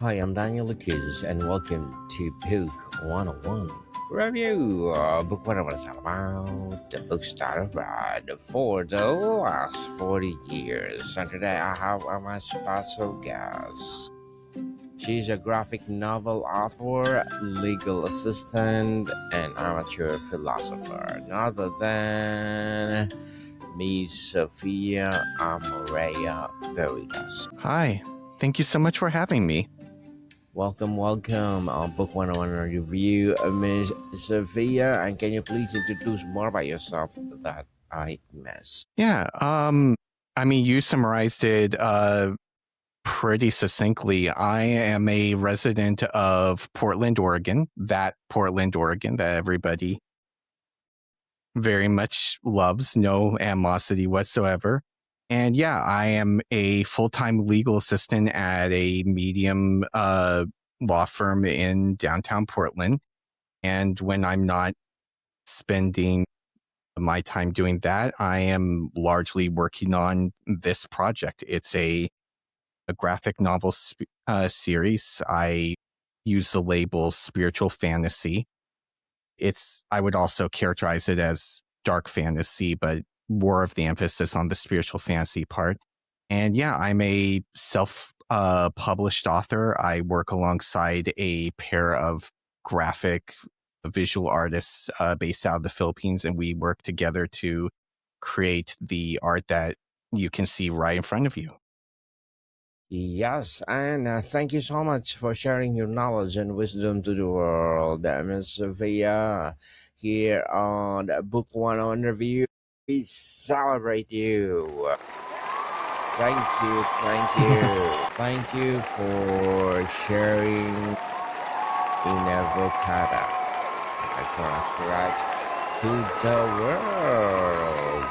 Hi, I'm Daniel Lucas, and welcome to Book 101 Review. Book 101 is all about the books that I've read for the last 40 years. And today I have my special guest. She's a graphic novel author, legal assistant, and amateur philosopher. None other than Miss Sophia Veritas. Hi, thank you so much for having me. Welcome on Book 101 Review, Miss Sophia. And can you please introduce more about yourself that I missed? Yeah, you summarized it pretty succinctly. I am a resident of Portland, Oregon, that everybody very much loves, no animosity whatsoever. And yeah, I am a full-time legal assistant at a medium law firm in downtown Portland. And when I'm not spending my time doing that, I am largely working on this project. It's a graphic novel series. I use the label spiritual fantasy. I would also characterize it as dark fantasy, but more of the emphasis on the spiritual fantasy part. And yeah, I'm a self-published author. I work alongside a pair of graphic visual artists based out of the Philippines, and we work together to create the art that you can see right in front of you. Yes, and thank you so much for sharing your knowledge and wisdom to the world, Miss Sophia. Here on Book 101 Review, we celebrate you. Thank you for sharing Invocada, if I pronounce correct, to the world.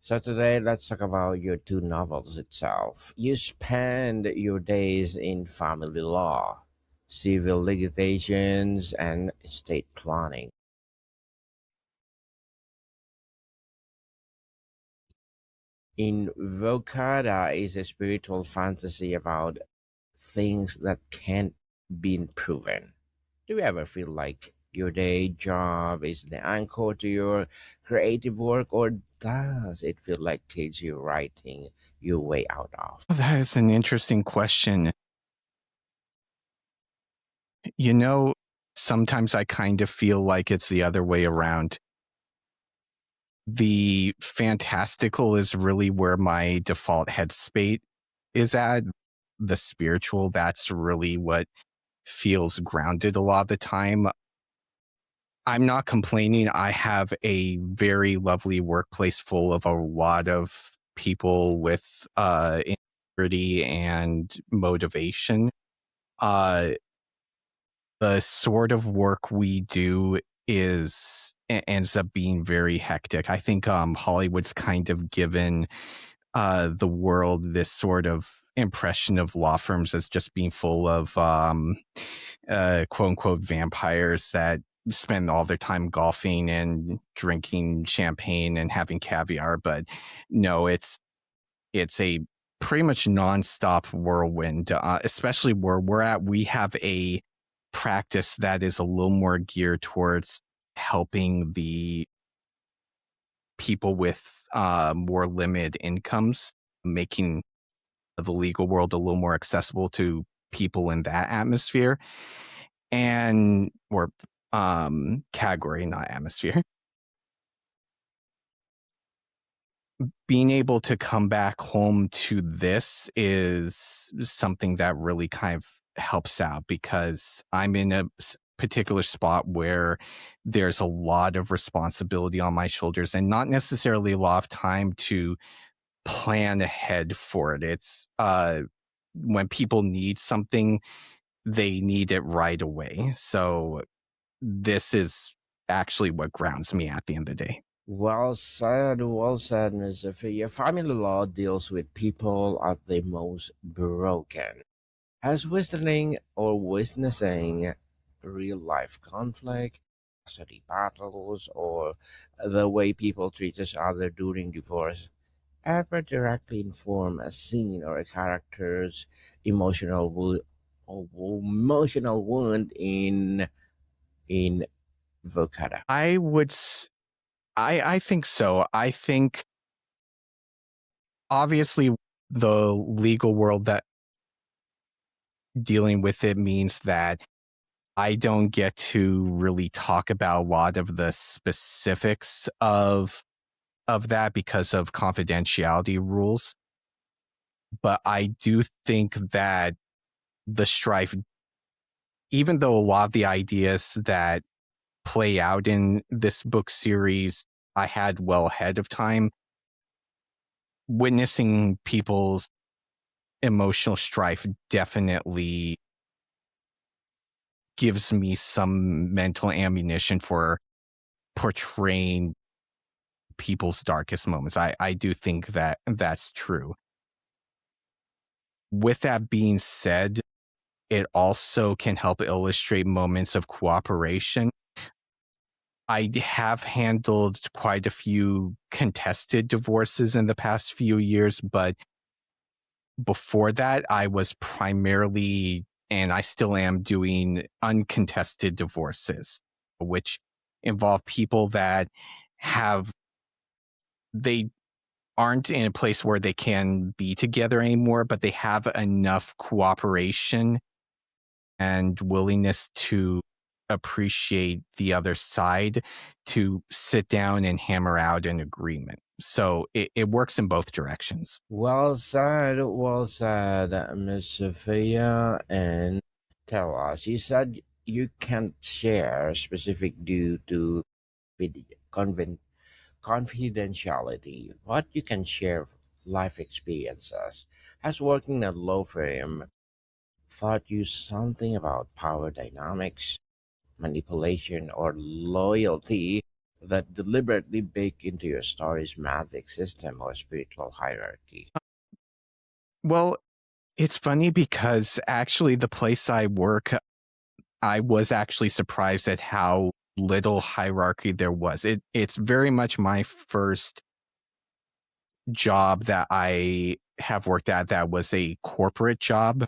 So today, let's talk about your two novels itself. You spend your days in family law, civil litigations, and estate planning. Invocada is a spiritual fantasy about things that can't be proven. Do you ever feel like your day job is the anchor to your creative work, or does it feel like kids you're writing your way out of? That is an interesting question. You know, sometimes I kind of feel like it's the other way around. The fantastical is really where my default headspace is at. The spiritual, that's really what feels grounded a lot of the time. I'm not complaining. I have a very lovely workplace full of a lot of people with integrity and motivation. Uh, the sort of work we do ends up being very hectic. I think Hollywood's kind of given the world this sort of impression of law firms as just being full of quote unquote vampires that spend all their time golfing and drinking champagne and having caviar. But no, it's a pretty much nonstop whirlwind, especially where we're at. We have a practice that is a little more geared towards helping the people with more limited incomes, making the legal world a little more accessible to people in that atmosphere and or category, not atmosphere. Being able to come back home to this is something that really kind of helps out, because I'm in a particular spot where there's a lot of responsibility on my shoulders and not necessarily a lot of time to plan ahead for it. It's when people need something, they need it right away. So this is actually what grounds me at the end of the day. Well said, Ms. Sophia. Family law deals with people at their most broken. As witnessing real life conflict, custody battles, or the way people treat each other during divorce ever directly inform a scene or a character's emotional wo- emotional wound in Vocada? I would, I think so. I think obviously the legal world that dealing with it means that I don't get to really talk about a lot of the specifics of that because of confidentiality rules. But I do think that the strife, even though a lot of the ideas that play out in this book series I had well ahead of time, witnessing people's emotional strife definitely gives me some mental ammunition for portraying people's darkest moments. I do think that that's true. With that being said, it also can help illustrate moments of cooperation. I have handled quite a few contested divorces in the past few years, but before that, I was primarily, and I still am, doing uncontested divorces, which involve people that have, they aren't in a place where they can be together anymore, but they have enough cooperation and willingness to appreciate the other side to sit down and hammer out an agreement. So it works in both directions. Well said, Miss Sophia. And tell us, you said you can't share specific due to vid- conven- confidentiality, but you can share life experiences. Has working in a law firm taught you something about power dynamics, manipulation, or loyalty that deliberately bake into your story's magic system or spiritual hierarchy? Well, it's funny because actually the place I work, I was actually surprised at how little hierarchy there was. It's very much my first job that I have worked at that was a corporate job.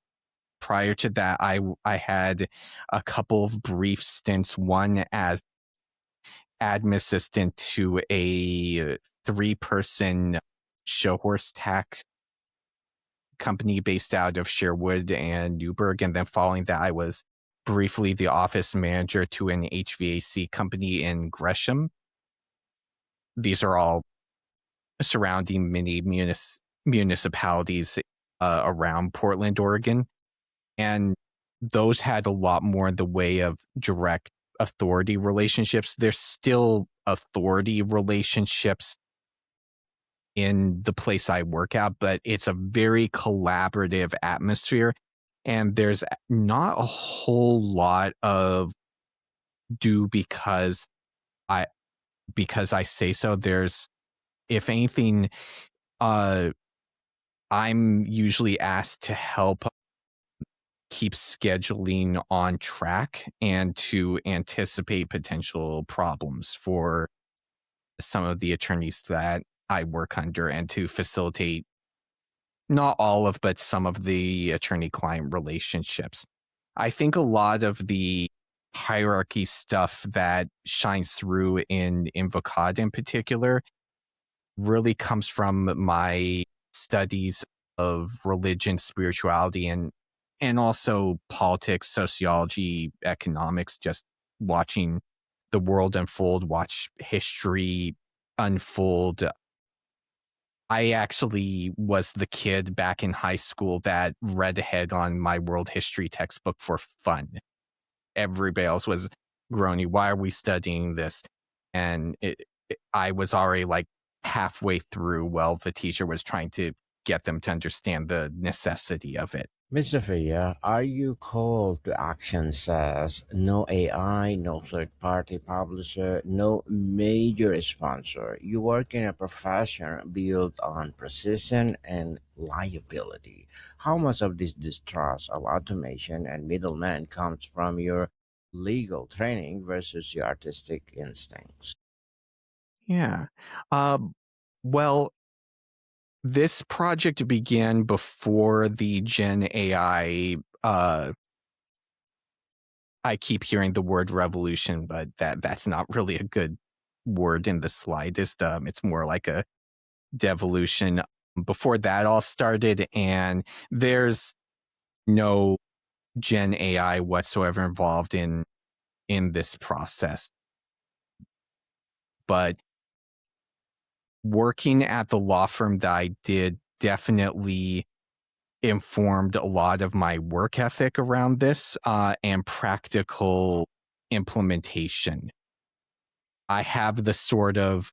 Prior to that, I had a couple of brief stints, one as admin assistant to a 3-person show horse tack company based out of Sherwood and Newburgh. And then following that, I was briefly the office manager to an HVAC company in Gresham. These are all surrounding mini municipalities around Portland, Oregon. And those had a lot more in the way of direct authority relationships. There's still authority relationships in the place I work at, but it's a very collaborative atmosphere. And there's not a whole lot of do I because I say so. There's, if anything, uh I'm usually asked to help keep scheduling on track and to anticipate potential problems for some of the attorneys that I work under and to facilitate not all of, but some of the attorney client relationships. I think a lot of the hierarchy stuff that shines through in Invocada in particular really comes from my studies of religion, spirituality, and also politics, sociology, economics, just watching the world unfold, watch history unfold. I actually was the kid back in high school that read ahead on my world history textbook for fun. Everybody else was groaning, why are we studying this? And I was already like halfway through while the teacher was trying to get them to understand the necessity of it. Miss Sophia, are you called to action says no AI, no third party publisher, no major sponsor? You work in a profession built on precision and liability. How much of this distrust of automation and middlemen comes from your legal training versus your artistic instincts? Yeah. Um, well, This project began before the Gen AI. I keep hearing the word revolution, but that's not really a good word in the slightest. It's more like a devolution. Before that all started, and there's no Gen AI whatsoever involved in this process. But working at the law firm that I did definitely informed a lot of my work ethic around this and practical implementation. I have the sort of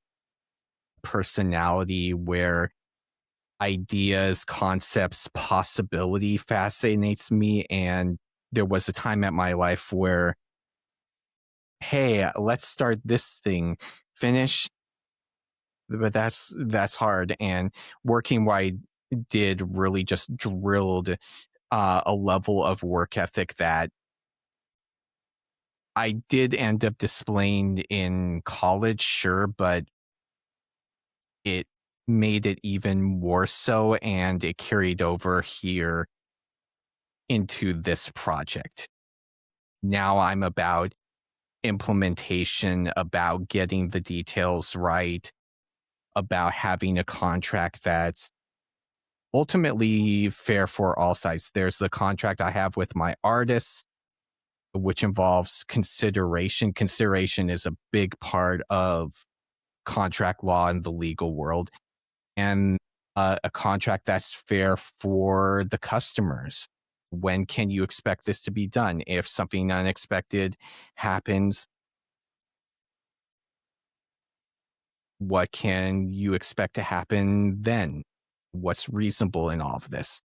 personality where ideas, concepts, possibility fascinates me. And there was a time at my life where, hey, let's start this thing, finish, but that's hard. And working where I did really just drilled a level of work ethic that I did end up displaying in college, sure, but it made it even more so, and it carried over here into this project. Now I'm about implementation, about getting the details right, about having a contract that's ultimately fair for all sides. There's the contract I have with my artists, which involves consideration. Consideration is a big part of contract law in the legal world, and a contract that's fair for the customers. When can you expect this to be done? If something unexpected happens, what can you expect to happen then? What's reasonable in all of this?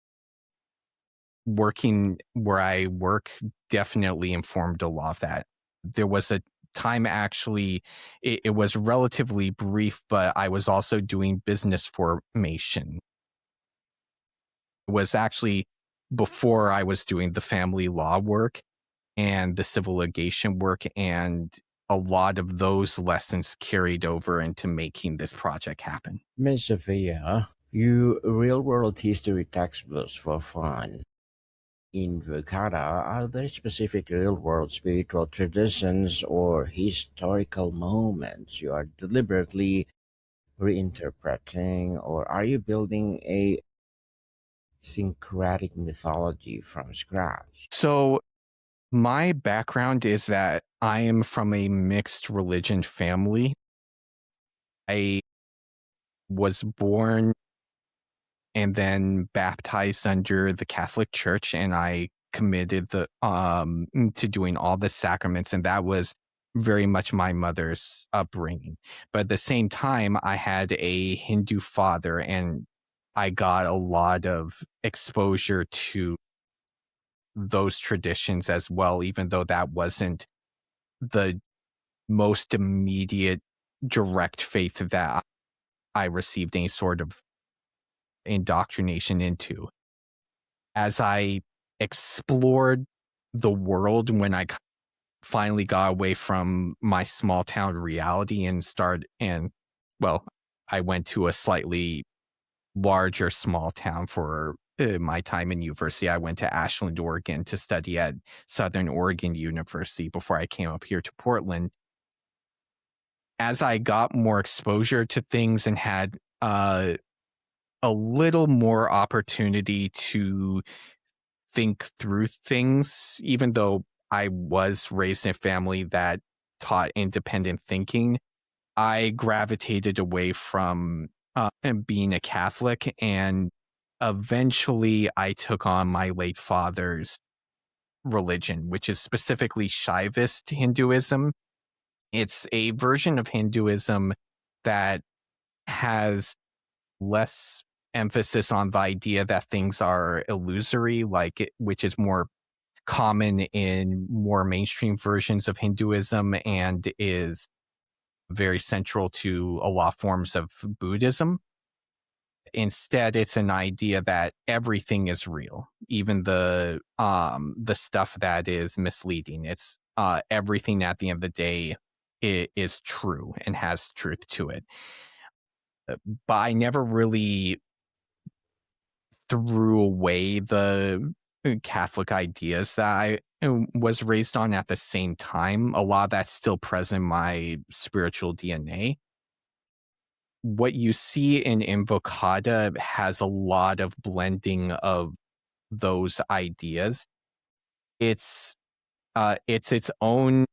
Working where I work definitely informed a lot of that. There was a time, actually, it was relatively brief, but I was also doing business formation. It was actually before I was doing the family law work and the civil litigation work, and a lot of those lessons carried over into making this project happen. Miss Sophia, you real world history textbooks for fun. Invocada, are there specific real world spiritual traditions or historical moments you are deliberately reinterpreting, or are you building a syncretic mythology from scratch? So, my background is that I am from a mixed religion family. I was born and then baptized under the Catholic Church, and I committed the to doing all the sacraments, and that was very much my mother's upbringing. But at the same time, I had a Hindu father, and I got a lot of exposure to those traditions as well, even though that wasn't the most immediate direct faith that I received any sort of indoctrination into. As I explored the world, when I finally got away from my small town reality and well, I went to a slightly larger small town for my time in university. I went to Ashland, Oregon to study at Southern Oregon University before I came up here to Portland. As I got more exposure to things and had a little more opportunity to think through things, even though I was raised in a family that taught independent thinking, I gravitated away from being a Catholic, and eventually I took on my late father's religion, which is specifically Shaivist Hinduism. It's a version of Hinduism that has less emphasis on the idea that things are illusory, which is more common in more mainstream versions of Hinduism and is very central to a lot of forms of Buddhism. Instead, it's an idea that everything is real, even the stuff that is misleading. It's everything at the end of the day is true and has truth to it. But I never really threw away the Catholic ideas that I was raised on at the same time. A lot of that's still present in my spiritual DNA. What you see in Invocada has a lot of blending of those ideas. It's its own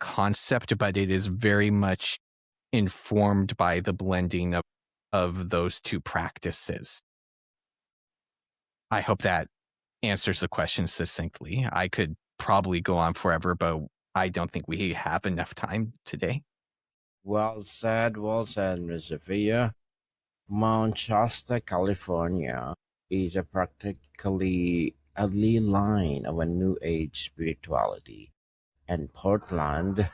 concept, but it is very much informed by the blending of those two practices. I hope that answers the question succinctly. I could probably go on forever, but I don't think we have enough time today. Well said, Miss Sophia. Mount Shasta, California is a practically a line of a New Age spirituality, and Portland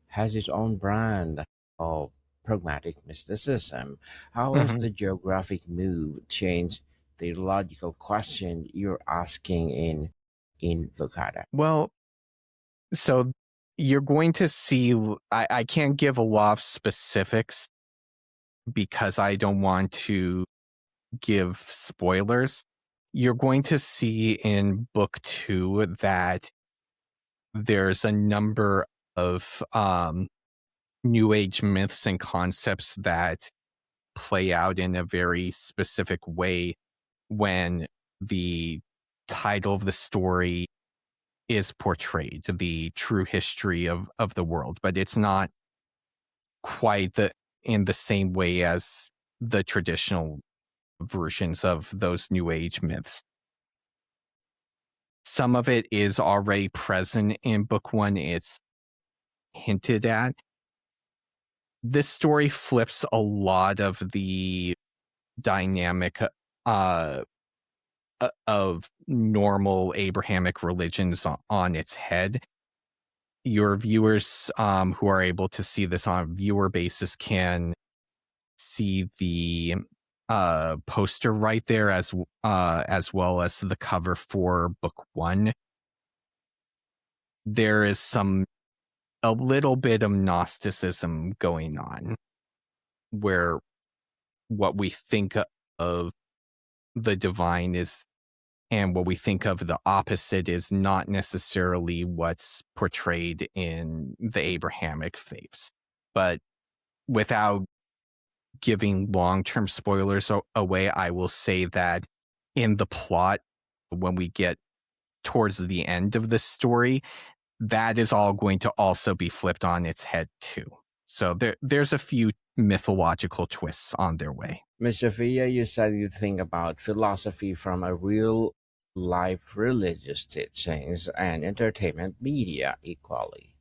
has its own brand of pragmatic mysticism. How has Mhm. the geographic move changed the logical question you're asking in Vocada? Well, so you're going to see, I can't give a lot of specifics because I don't want to give spoilers. You're going to see in book 2 that there's a number of new age myths and concepts that play out in a very specific way when the title of the story is portrayed, the true history of the world, but it's not quite in the same way as the traditional versions of those new age myths. Some of it is already present in book 1. It's hinted at. This story flips a lot of the dynamic uh, of normal Abrahamic religions on its head. Your viewers who are able to see this on a viewer basis can see the poster right there as well as the cover for book 1. There is a little bit of Gnosticism going on where what we think of the divine is and what we think of the opposite is not necessarily what's portrayed in the Abrahamic faiths. But without giving long-term spoilers away, I will say that in the plot, when we get towards the end of the story, that is all going to also be flipped on its head too. So there's a few mythological twists on their way. Miss Sophia, you said you think about philosophy from a real life religious teachings and entertainment media equally.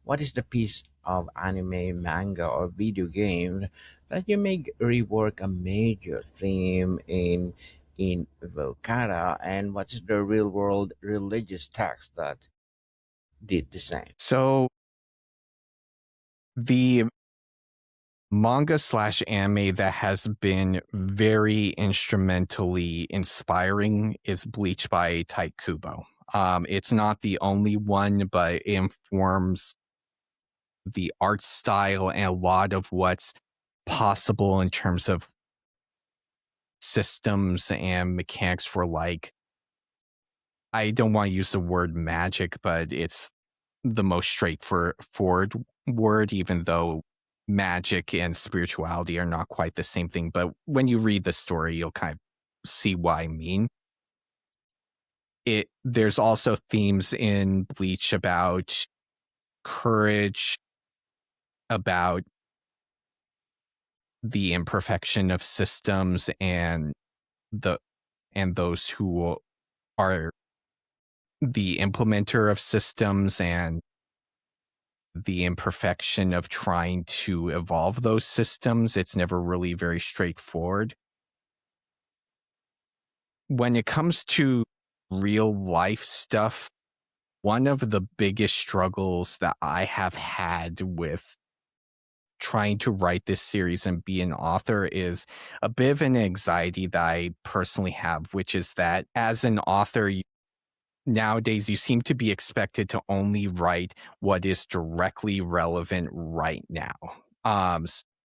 What is the piece of anime, manga, or video game that you make rework a major theme in Volcata, and what's the real world religious text that did the same? So the manga/anime that has been very instrumentally inspiring is Bleach by Tite Kubo. It's not the only one, but it informs the art style and a lot of what's possible in terms of systems and mechanics for, like, I don't want to use the word magic, but it's the most straightforward word, even though magic and spirituality are not quite the same thing. But when you read the story, you'll kind of see what I mean. There's also themes in Bleach about courage, about the imperfection of systems the and those who are the implementer of systems and the imperfection of trying to evolve those systems. It's never really very straightforward. When it comes to real life stuff, one of the biggest struggles that I have had with trying to write this series and be an author is a bit of an anxiety that I personally have, which is that as an author, nowadays you seem to be expected to only write what is directly relevant right now.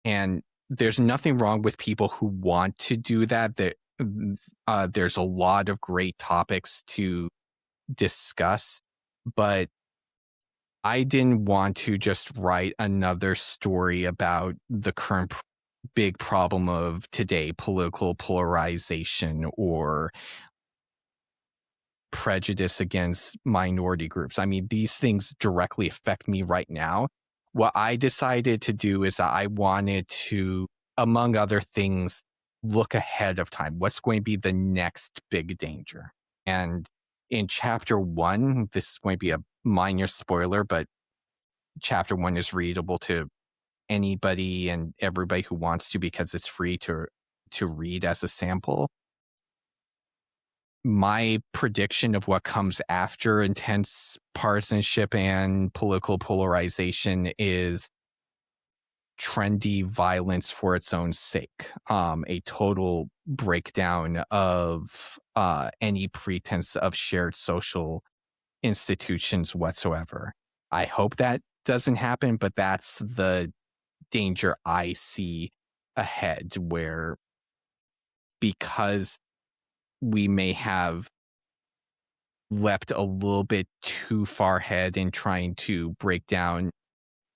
And there's nothing wrong with people who want to do that. There's a lot of great topics to discuss, but I didn't want to just write another story about the current big problem of today, political polarization or prejudice against minority groups. I mean, these things directly affect me right now. What I decided to do is I wanted to, among other things, look ahead of time. What's going to be the next big danger? And in chapter 1, this might be a minor spoiler, but chapter 1 is readable to anybody and everybody who wants to because it's free to read as a sample. My prediction of what comes after intense partisanship and political polarization is trendy violence for its own sake, a total breakdown of any pretense of shared social institutions whatsoever. I hope that doesn't happen, but that's the danger I see ahead, where because we may have leapt a little bit too far ahead in trying to break down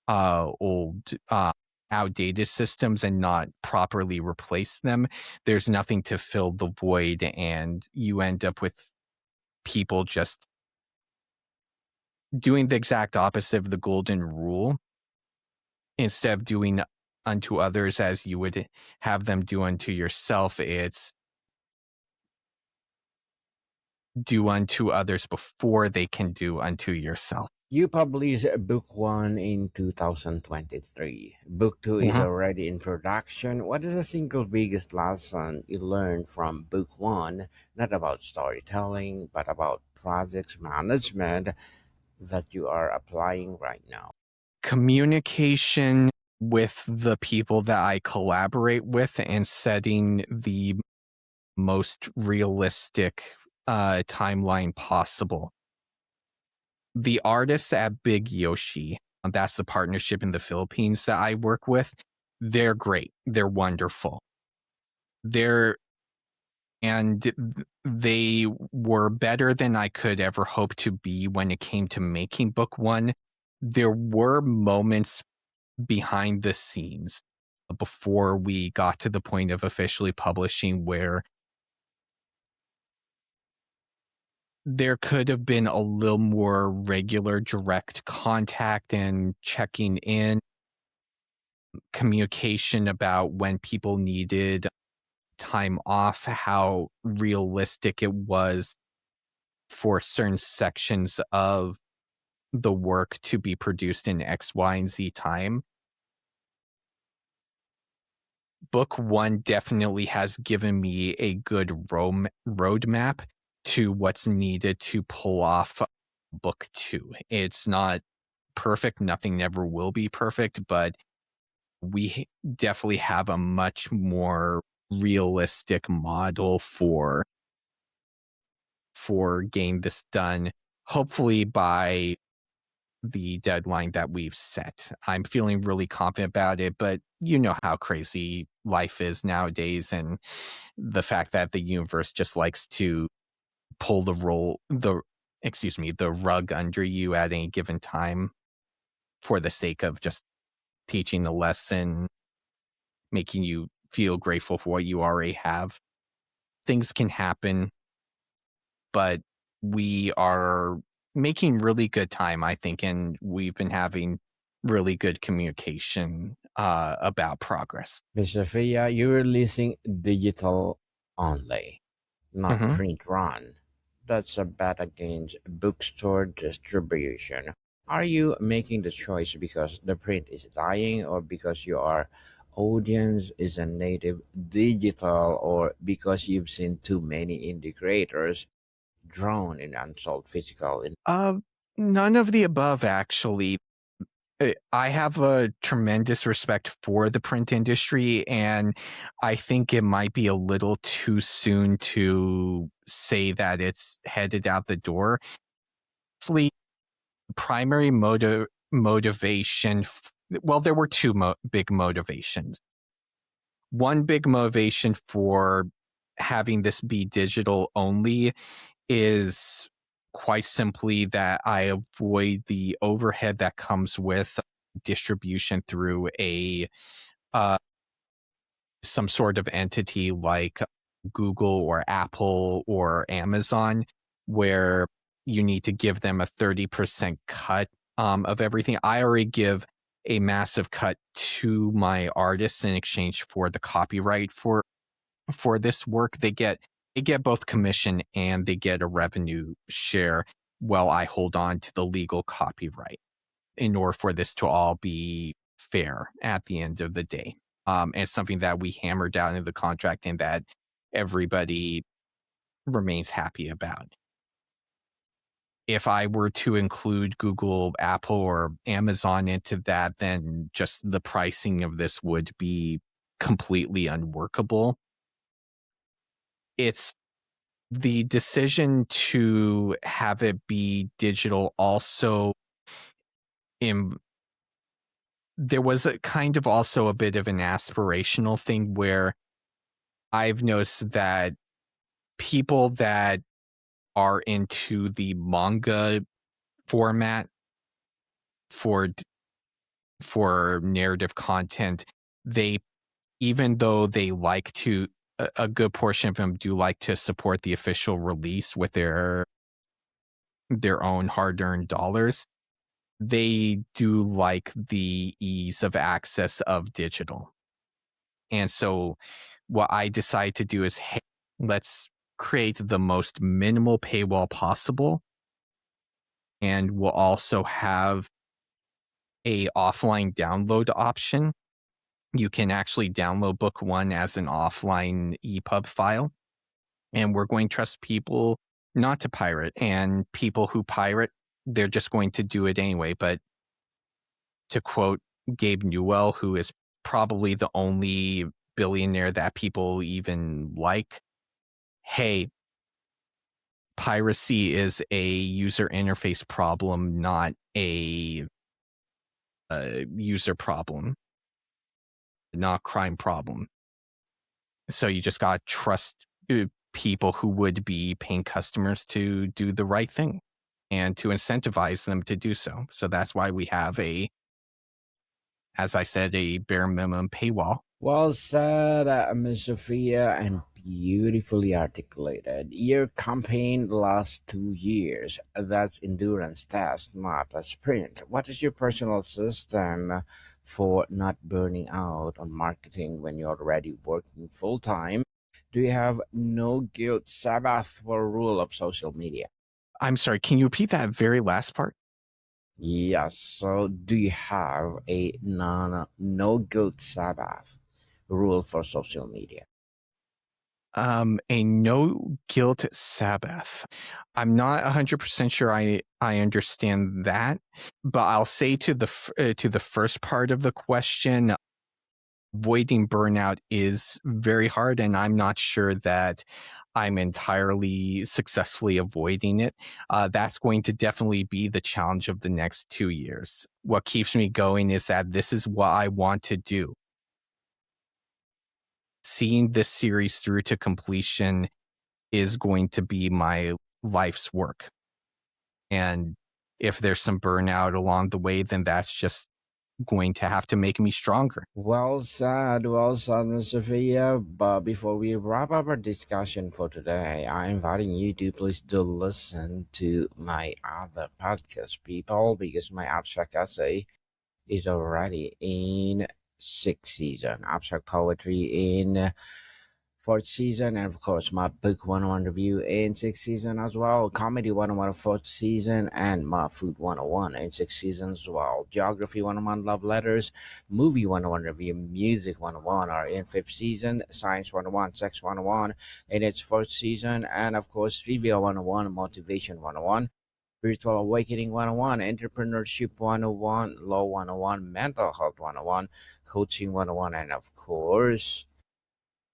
old outdated systems and not properly replace them, there's nothing to fill the void, and you end up with people just doing the exact opposite of the golden rule. Instead of doing unto others as you would have them do unto yourself, it's do unto others before they can do unto yourself. You published book 1 in 2023. Book 2 is Mhm. already in production. What is the single biggest lesson you learned from book 1, not about storytelling, but about projects management that you are applying right now? Communication with the people that I collaborate with and setting the most realistic timeline possible. The artists at Big Yoshi, that's the partnership in the Philippines that I work with, they're great. They're wonderful. They were better than I could ever hope to be when it came to making book 1. There were moments behind the scenes before we got to the point of officially publishing where there could have been a little more regular direct contact and checking in, communication about when people needed time off, how realistic it was for certain sections of the work to be produced in X, Y, and Z time. Book 1 definitely has given me a good roadmap to what's needed to pull off book 2. It's not perfect. Nothing ever will be perfect, but we definitely have a much more realistic model for getting this done, hopefully by the deadline that we've set. I'm feeling really confident about it, but you know how crazy life is nowadays, and the fact that the universe just likes to pull the rug under you at any given time for the sake of just teaching the lesson, making you feel grateful for what you already have. Things can happen, but we are making really good time, I think, and we've been having really good communication about progress. Miss Sophia, you're releasing digital only, not Mhm. print run. That's a bet against bookstore distribution. Are you making the choice because the print is dying, or because your audience is a native digital, or because you've seen too many indie creators drown in unsold physical? Uh, None of the above, actually. I have a tremendous respect for the print industry, and I think it might be a little too soon to say that it's headed out the door. Honestly, primary motivation, well, there were two big motivations. one big motivation for having this be digital only is quite simply that I avoid the overhead that comes with distribution through a uh, some sort of entity like Google or Apple or Amazon, where you need to give them a 30% cut of everything. I already give a massive cut to my artists in exchange for the copyright for this work. They get both commission and they get a revenue share while I hold on to the legal copyright in order for this to all be fair at the end of the day. And it's something that we hammered out in the contract and that everybody remains happy about. If I were to include Google, Apple, or Amazon into that, then just the pricing of this would be completely unworkable. It's the decision to have it be digital also there was a kind of also a bit of an aspirational thing where I've noticed that people that are into the manga format for for narrative content, they even though they like to a good portion of them do like to support the official release with their own hard-earned dollars, they do like the ease of access of digital. And so what I decide to do is, hey, let's create the most minimal paywall possible. And we'll also have a offline download option. You can actually download book one as an offline EPUB file. And we're going to trust people not to pirate. And people who pirate, they're just going to do it anyway. But to quote Gabe Newell, who is probably the only billionaire that people even like, hey, piracy is a user interface problem, not a user problem, not a crime problem. So you just got to trust people who would be paying customers to do the right thing and to incentivize them to do so. So that's why we have as I said, a bare minimum paywall. Well said, Ms. Sophia, and beautifully articulated. Your campaign lasts 2 years. That's endurance test, not a sprint. What is your personal system for not burning out on marketing when you're already working full time? Do you have no guilt Sabbath or rule of social media? I'm sorry, can you repeat that very last part? Yes. So, do you have a no guilt Sabbath rule for social media? A no guilt Sabbath. I'm not 100% sure I understand that, but I'll say to the first part of the question, avoiding burnout is very hard, and I'm not sure that I'm entirely successfully avoiding it. That's going to definitely be the challenge of the next 2 years. What keeps me going is that this is what I want to do. Seeing this series through to completion is going to be my life's work. And if there's some burnout along the way, then that's just going to have to make me stronger. Well said, Ms. Sophia. But before we wrap up our discussion for today, I'm inviting you to please do listen to my other podcast, people, because my abstract essay is already in sixth season, abstract poetry in fourth season, and of course my book 101 review in sixth season as well, comedy 101 fourth season, and my food 101 in sixth season as well, geography 101 love letters, movie 101 review, music 101 are in fifth season, science 101, sex 101 in its fourth season, and of course trivia 101, motivation 101, spiritual awakening 101, entrepreneurship 101, law 101, mental health 101, coaching 101, and of course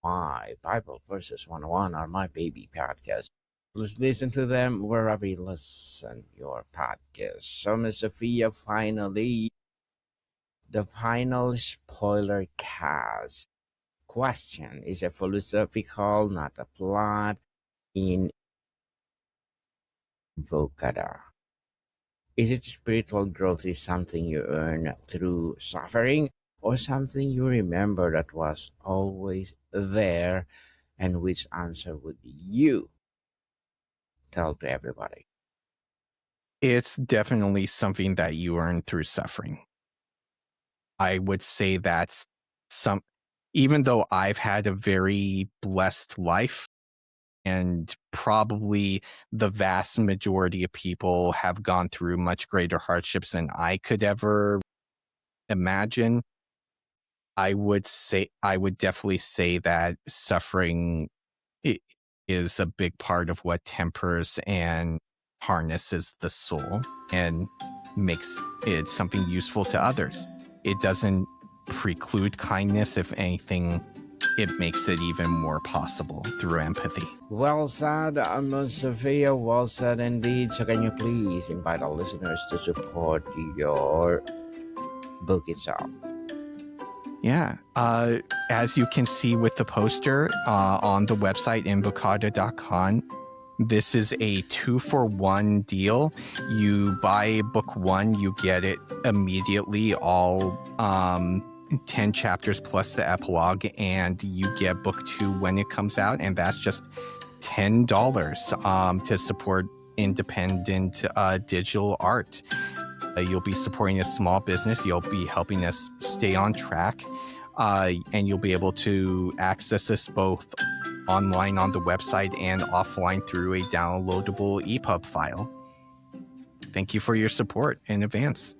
my Bible Verses 101 are my baby podcasts. Let's listen to them wherever you listen your podcast. So, Miss Sophia, finally, the final spoiler cast. question is a philosophical, not a plot in Invocada. Is it spiritual growth is something you earn through suffering or something you remember that was always there and which answer would you tell to everybody? It's definitely something that you earn through suffering. I would say that's some, even though I've had a very blessed life, and probably the vast majority of people have gone through much greater hardships than I could ever imagine. I would definitely say that suffering is a big part of what tempers and harnesses the soul and makes it something useful to others. It doesn't preclude kindness. If anything, it makes it even more possible through empathy. Well said, Miss Sophia. Well said indeed. So, can you please invite our listeners to support your book itself? Yeah. As you can see with the poster on the website, invocada.com, this is a 2-for-1 deal. You buy book 1, you get it immediately, all 10 chapters plus the epilogue, and you get book 2 when it comes out, and that's just $10 to support independent digital art. You'll be supporting a small business. You'll be helping us stay on track, and you'll be able to access this both online on the website and offline through a downloadable EPUB file. Thank you for your support in advance.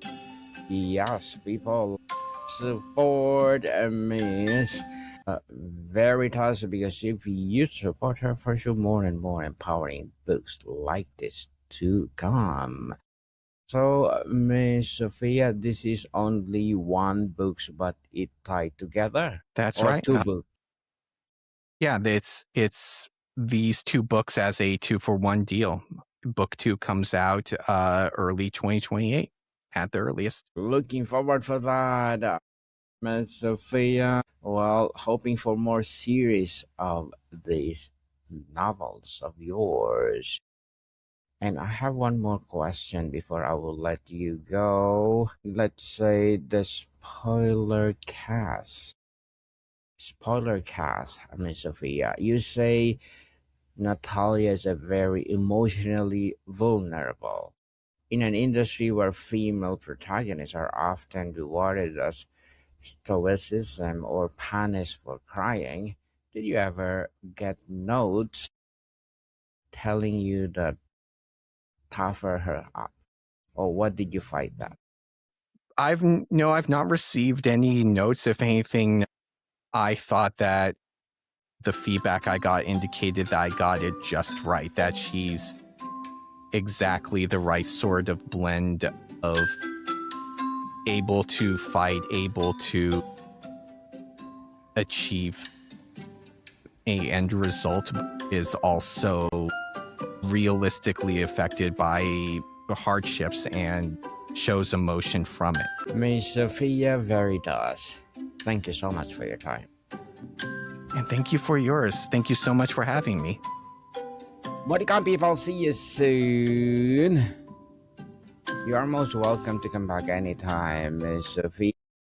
Yes, people support Miss Veritas, because if you support her, for sure more and more empowering books like this to come. So, Miss Sophia, this is only one book, but it tied together. That's or right. two books. Yeah, it's these 2 books as a 2-for-1 deal. Book 2 comes out early 2028 at the earliest. Looking forward for that, Miss Sophia. Well, hoping for more series of these novels of yours. And I have one more question before I will let you go. Let's say the spoiler cast. Miss Sophia. You say Natalia is a very emotionally vulnerable. In an industry where female protagonists are often rewarded as stoicism or punished for crying, did you ever get notes telling you that tougher her up? Or what did you fight that? I've not received any notes. If anything, I thought that the feedback I got indicated that I got it just right, that she's exactly the right sort of blend of able to fight, able to achieve a end result, is also realistically affected by hardships and shows emotion from it. Miss Sophia Veritas, thank you so much for your time. And thank you for yours. Thank you so much for having me. Bodycon people, see you soon. You are most welcome to come back anytime, Miss Sophia.